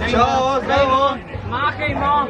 Ciao, zdravo! Mahajmo!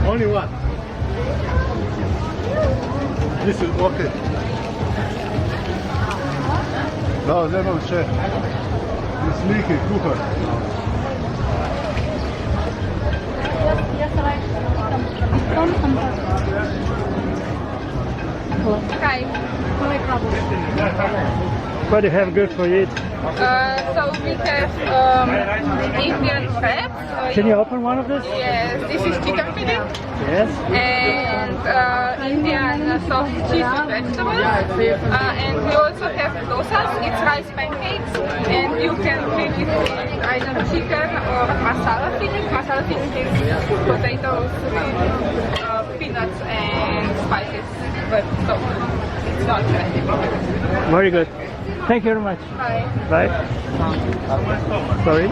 Only one. This is okay. No, zdaj imam še slike, kuhar. Hi. What do you have good for you? So we have Indian wraps. Can you open one of this? Yes, this is chicken fillet. Yes. And Indian soft cheese with vegetables. And we also have dosas. It's rice pancakes. And you can fill it with either chicken or masala filling. Masala filling is potatoes with peanuts and spices. But so it's not bad. Very good. Thank you very much. Bye. Bye. Sorry.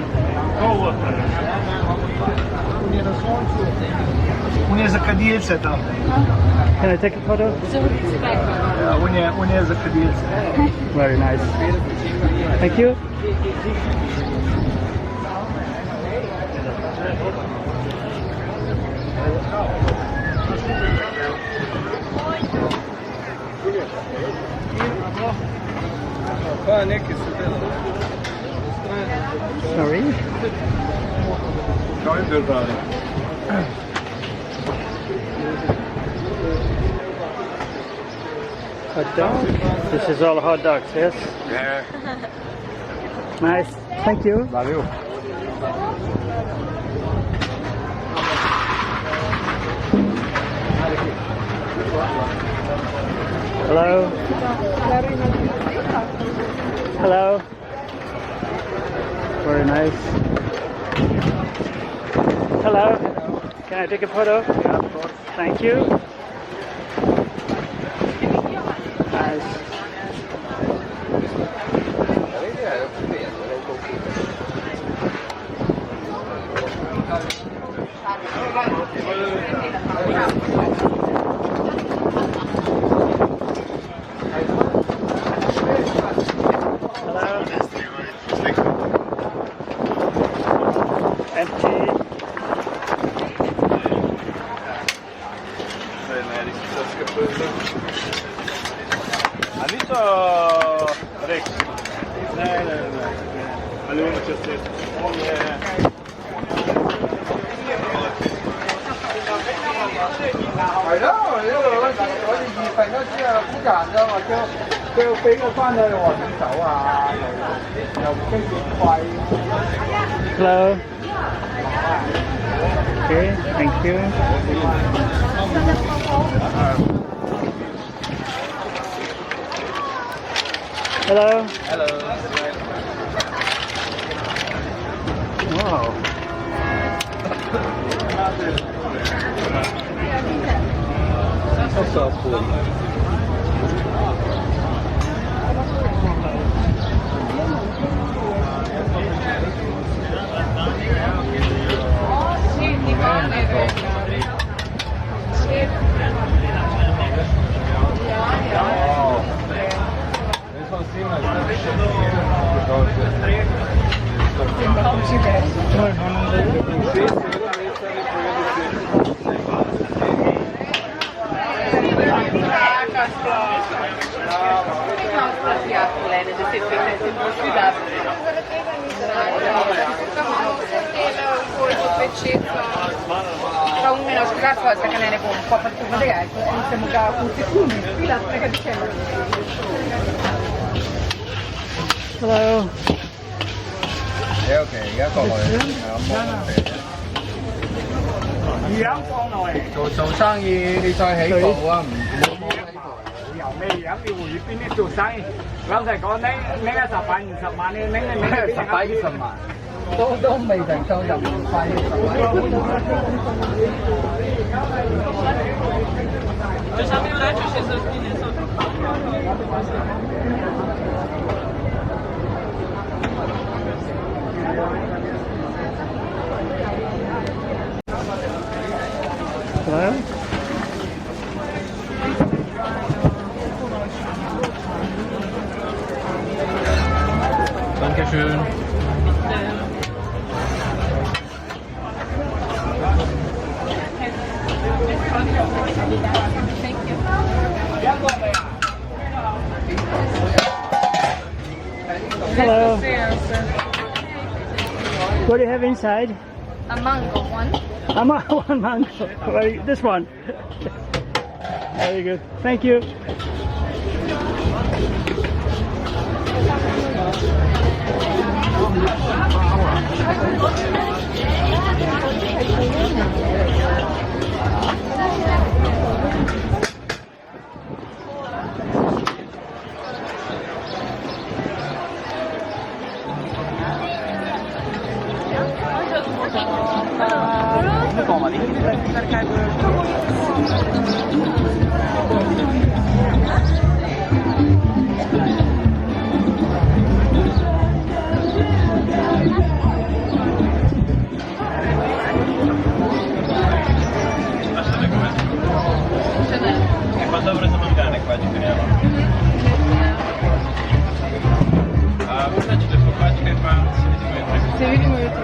On je za kadilce tam. Can I take a photo? Ja, on je za kadilce. Very nice. Thank you. Pa neki su delali. Sorry. Kao je dali. Hot dog. This is all hot dogs, yes? Yeah. Nice. Thank you. Valeu. Hello. Hello. Very nice. Hello. Can I take a photo? Ja, of course. Thank you. Nice. Empty. A ni to Rex? Ne. Ali on će se... On je...係咯，我哋二份嗰啲啊好難㗎嘛，佢俾個翻去又話點走啊，又唔經點貴。Hello. Okay, thank you. Hello. Hello. Wow. What's up, cool? dolcezza, fa un meno sgrasso, perché ne con un po' fatto vedere, e siamo già tutti qui, la prega di cielo. Hello. ok, cái cò này做生意你再起步啊，唔好起步。由咩樣要回邊啲做生意？老實講，拎10萬20萬，你拎10萬20萬，都未成數就唔快。就上面有来就是一年收。Hello. Dankeschön. Hello. What do you have inside? A mango one. One mango. This one. Very good. Thank you. Quando dovrete mangiare qua ci teniamo? Portaci le focacce che fa Se vidimo YouTube.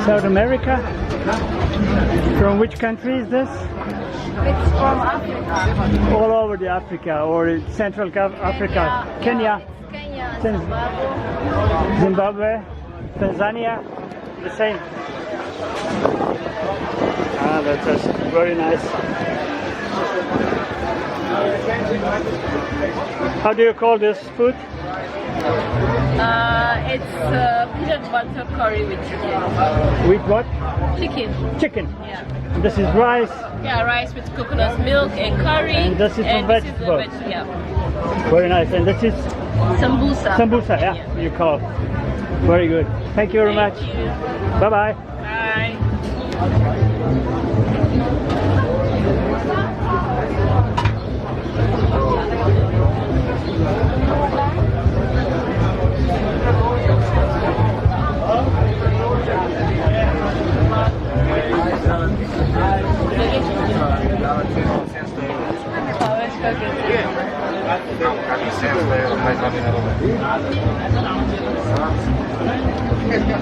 South America? From which country is this? It's from Africa. All over the Africa or Central Africa? Kenya? Kenya, Zimbabwe? Tanzania? The same? Ah, that's very nice. How do you call this food? It's peanut butter curry with chicken. With what? Chicken. Chicken. Yeah. This is rice. Yeah, rice with coconut milk and curry. And this is and for this vegetables. Is the yeah. Very nice. And this is Sambusa. sambusa, yeah, you call. Very good. Thank you very much. Thank you. Bye-bye. Bye. mais